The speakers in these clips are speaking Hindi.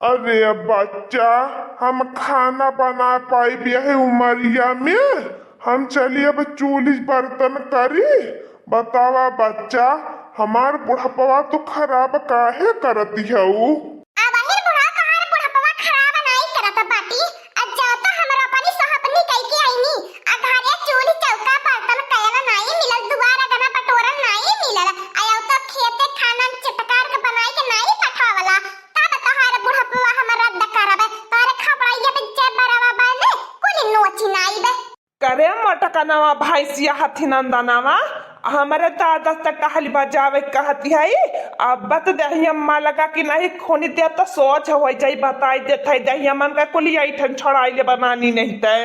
अरे बच्चा, हम खाना बना पाई भी है उमरिया में। हम चलिए अब चूल्ही बर्तन करी। बतावा बच्चा, हमार बुढ़पवा तो खराब काहे करती है ऊ? करे मोटकनवा भैंसिया हथी नंदनवा हमारे दादा टहल बजावे कहती है। अब बत दही अम्मा लगा कि नहीं खूनी दे तो सोच हो जाई बताई देते दही मन का कुली ऐठन छोड़ाई ले बनानी नहीं ते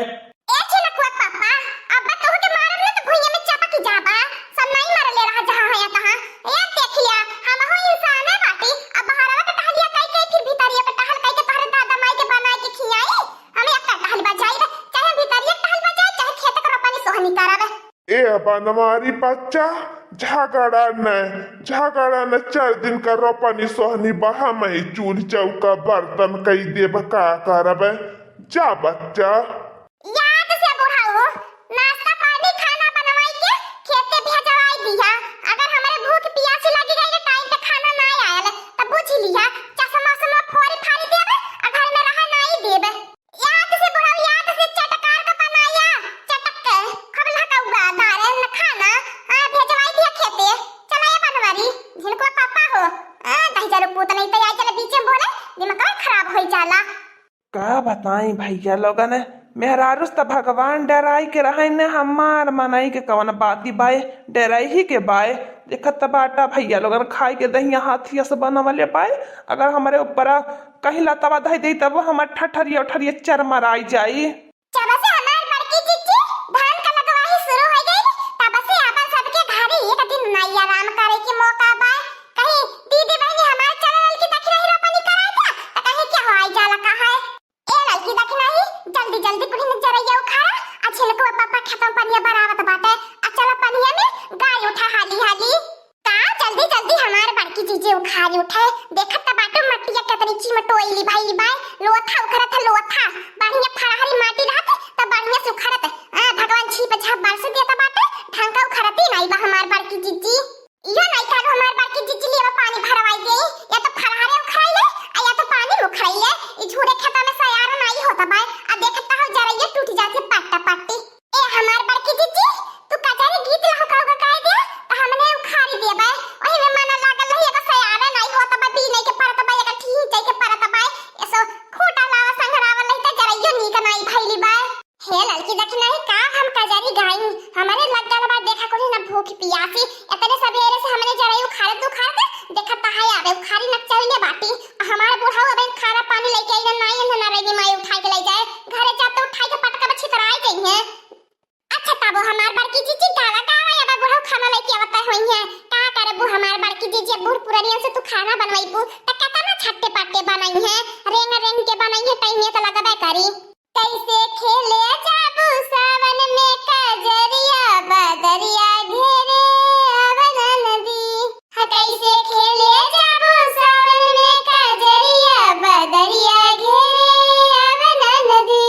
ए बनमारी बच्चा, झगड़ा न 4 दिन का रोपनी सोहनी बहा मई चूल्ही चौका बर्तन कई देब का करब। जा बच्चा। याद से बुढ़ाओ, नाश्ता पानी खाना बनवाई के खेते भेजवाई दिया। अगर हमारे भूख प्यास लगी गई तो टाइम पे खाना ना आयल तब पूछ लिया चश्मा समा फोड़ी फाड़ी देबे और घर में रहा नहीं देबे। याद से बुढ़ाओ, याद से चटकार का बनाया चटक के खबला का उगा दारे न खाना भेजवाई दिया खेते। चला ये बनवारी जिनको पापा हो कहीं जरूर पूत नहीं तो आई चले बीच में बोले दिमाग खराब होई जाला। का बताई भैया लोगन मेहरारूस तो भगवान डराई के रहे ने हमार मनाई के कवन बाती बाए डराई ही के बाए देखत बाटा भैया लोगन खाई के दहिया हाथिया से बनवले पाए। अगर हमारे ऊपर कहीं लतवा दही दी तब हमार ठठरिया उठरिया चरमराई जाई। जब से हमार बड़की जीजी धान का लगवाही शुरू हो गई तब से अपन सबके घरे एक दिन नई आराम करे के मौका बा। कहीं दीदी बहनी हमार चलल की दखी नहीं रोपनी कराई था तो कहीं क्या होई जाला कहा है ए लड़की दखी नहीं जल्दी जल्दी कुड़ी ने जरैया उखाड़ा अच्छे को पापा खत्म पनिया बरावत बाटे अचल पनिया में गाय उठा हाली हाली का जल्दी जल्दी हमार बड़की जीजी उखाड़ी उठे देखत बाटो मटिया कतरी चिमटोइली भाई बाय लोथा उखरत लोथा बढ़िया फरहरी माटी रहत त बढ़िया से उखरत भगवान छिप छाप बरस देता बाटे ढंका उखरती नहीं बा हमार बड़की जीजी। इहो नहीं का हमार बड़की जीजी लेवा पानी भरवाई दे या तो फरहरे उखराई ले या तो पानी उखराई ले। ई झूड़े खेता में सयार नहीं होता बाय आ देखत हो जरैया टूट जाते पट्टा पट्टी। ए हमार बड़की जीजी तू कजारी गीत लहो का काहे दे त हमने उखाड़ी दे बाय ओही में मन लागल नहीं एगो सयार नहीं होता बा बी नहीं के परत बा एगो ठीक चई के परत बाय ऐसो खूटा लावा संघरावल नहीं त जरैयो नीक नहीं भइली बाय। हे लड़की देख नहीं का हम कजारी गाई हमारे लगल बा देखा कोनी ना भूख पियासी इतने सवेरे से हमने जरैयो खाए देखत ताहाय आवे उखाड़ी नक चाइले बाटी हमारे बुढ़ाओ अब खाना पानी लेके आई ना ना रेडी माई उठा के ले जाए घरे जाते उठाई के पटका में छितराई गई है। अच्छा तब हमार बड़की जीजी डाला का है अब बुढ़ाओ खाना लेके आवता होई है का करबू हमार बड़की जीजी बूढ़ पुरानिया से तू खाना बनवाईबू त कता ना छट्टे पट्टे बनाई है रेंग रेंग के बनाई है टाइम में तो लगबे करी। कैसे खेले जाबू सावन में कजरिया बदरिया घेरे अवन नदी कैसे खेले जाबू सावन में कजरिया बदरिया घेरे अवन नदी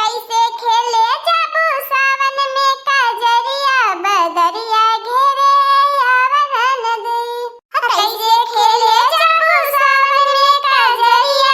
कैसे खेले जाबू सावन में कजरिया बदरिया घेरे अवन नदी कैसे खेले जाबू सावन में कजरिया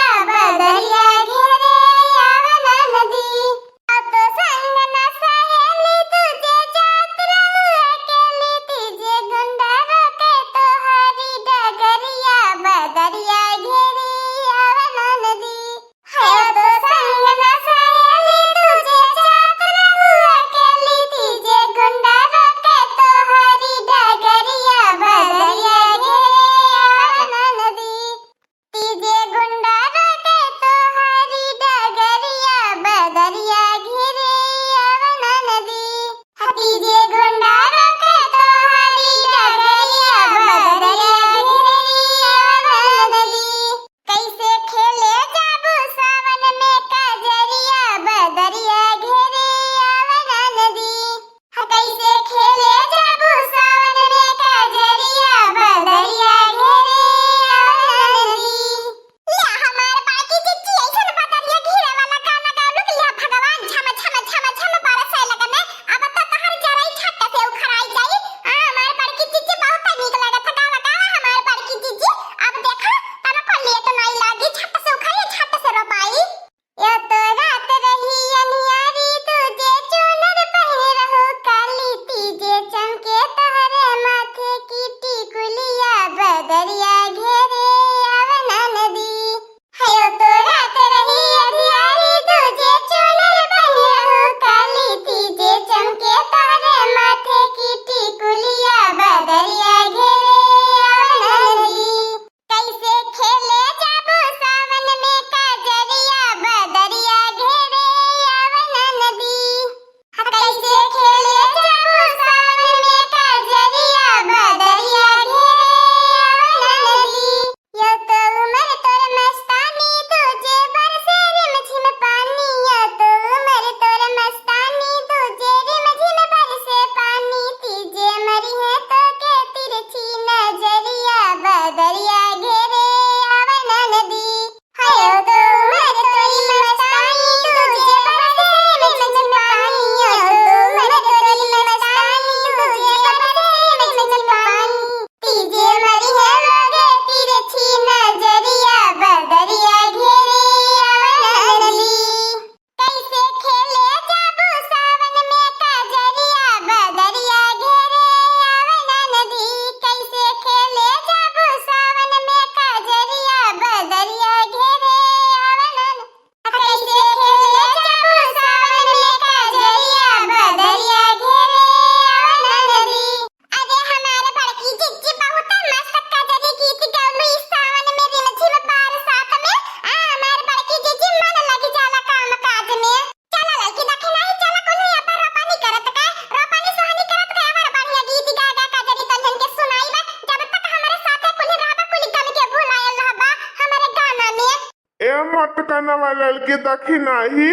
मटकना वाला के दखी नाही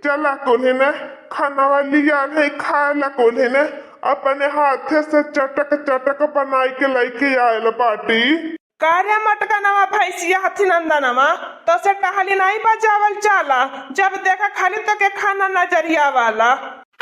चला कोल्हे ने खाना वाली यार है खाला कोल्हे ने अपने हाथे से चटक चटक बनाई के लेके आयल बाटी। कार्य मटका नवा भैंसिया हथी नंदनमा तो से टहली नहीं बजावल चाला जब देखा खाली तो के खाना नजरिया वाला।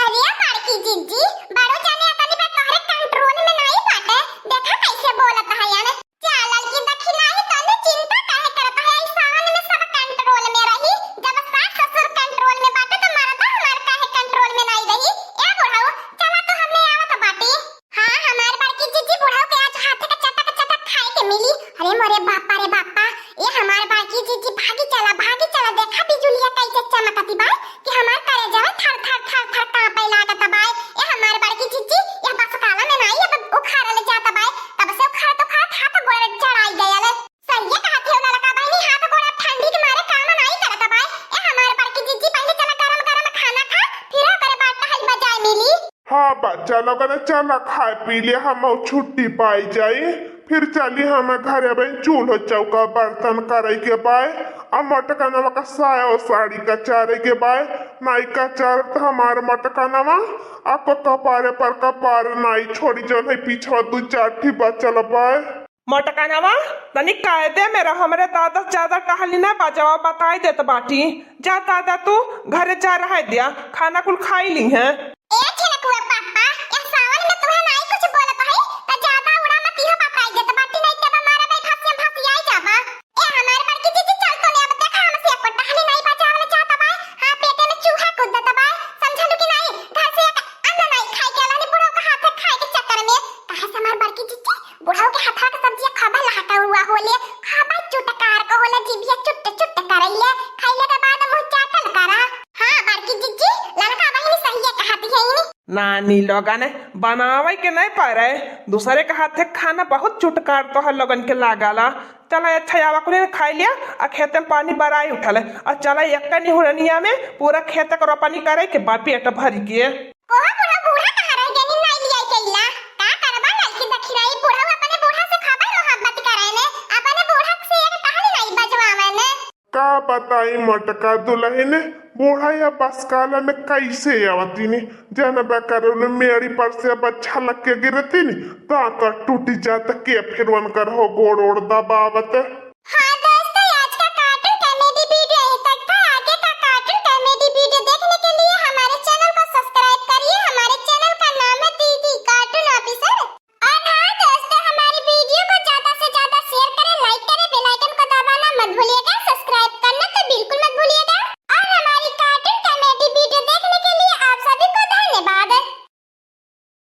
अरे बड़की जीजी बड़ो जाने अपनी पे तोहरे कंट्रोल में नहीं बाटे देखा कैसे बोलत है यार चालल की दखी नहीं तने चिंता काहे करत है इंसान में सब कंट्रोल में रही जब सास ससुर कंट्रोल में बाटे तो मरदा हमार काहे कंट्रोल में नहीं रही ए बुढ़ाओ चला तो हमने आवत बाटी। हां हमार बड़की जीजी बुढ़ाओ के आज हाथ का चटक चटक खाए के मिली। अरे मोरे बापा रे बापा ये हमार बड़की जीजी भागी चला देखा बिजुलिया कैसे चमकती बा कि हमार करे जावे थर थर थर थर कांपे लागत बाय ये हमार बड़की जीजी ये बस काला में नहीं अब उखाड़ले जाता बाय तब से उखाड़ तो खात हाथ गोड़ चढ़ाई गयल सही कहा थे वाला का भाई नहीं हाथ गोड़ ठंडी के मारे काम नहीं करत बाय ये हमार बड़की जीजी पहले चला गरम गरम खाना खा फिर करे बात हल बजाय मिली। हाँ बच्चा लोग ने चला खाए पी लिया हम छुट्टी पाई जाई फिर चली हमें घरे बहन चूल्हो चौका बर्तन करे के बाय अब मटकनवा का साया और साड़ी का चारे के बाय नाई का चार तो हमारे मटकनवा आपको कपारे पर कपार नाई छोड़ी जो है पीछे दू चाठी बचल बाय। मटकनवा तनी कायदे में रह हमरे दादा ज्यादा टहली ना बजावा बताई देत बाटी जा दादा तू घरे जा रहा दिया खाना कुल खाई ली है। ए छिलकुआ पापा ये सावन में तुम्हें नहीं कुछ बोलत है तो ज्यादा उड़ा मत इहो बताई देत बाटी नहीं तब हमारा भाई फसिया आई जाबा ए हमारे बड़की जीजी चल तो ले अब देखा हमसे एक टहली नहीं बचावले चाहता बा हां पेटे में चूहा कूदत बा समझलू कि नहीं घर से एक अन्न नहीं खाई के लानी बुढ़ाओ का हाथ खाए के चक्कर में कहे से हमार बड़की जीजी बुढ़ाओ के हाथ का सब्जी खाबा लहका हुआ होले खाबा चुटकार को होला जीभिया चुट चुट करैले खाइले के बाद मुंह चाटल करा। हां बड़की जीजी लड़का बहिनी सही है कहती है ही नानी लोगन बनावे के नहीं पारे दूसरे के हाथ खाना बहुत चुटकार तो हर लोगन के लागला चला अच्छा आवा कुने खाई लिया आ खेत में पानी बराई उठल और चला एक निहुरनिया में पूरा खेत का रोपनी करे के बाद पेट भर के ओहा बुढ़ा बूढ़ा कहां रह गनी नहीं लिया कैला का करबा लड़की दखी रही बुढ़ा अपने बूढ़ा से खाबा मोहब्बत करे ने अपने बूढ़ा से एक टहली नहीं बजवावे ने का बताई मटका दुल्हन बूढ़ा या बसकाला में कैसे आवती नी जन बेकर मेरी पर से बच्चा लग के गिरती नी ताकत टूटी जात के फिर वन कर हो गोड़ ओड़ दबावत।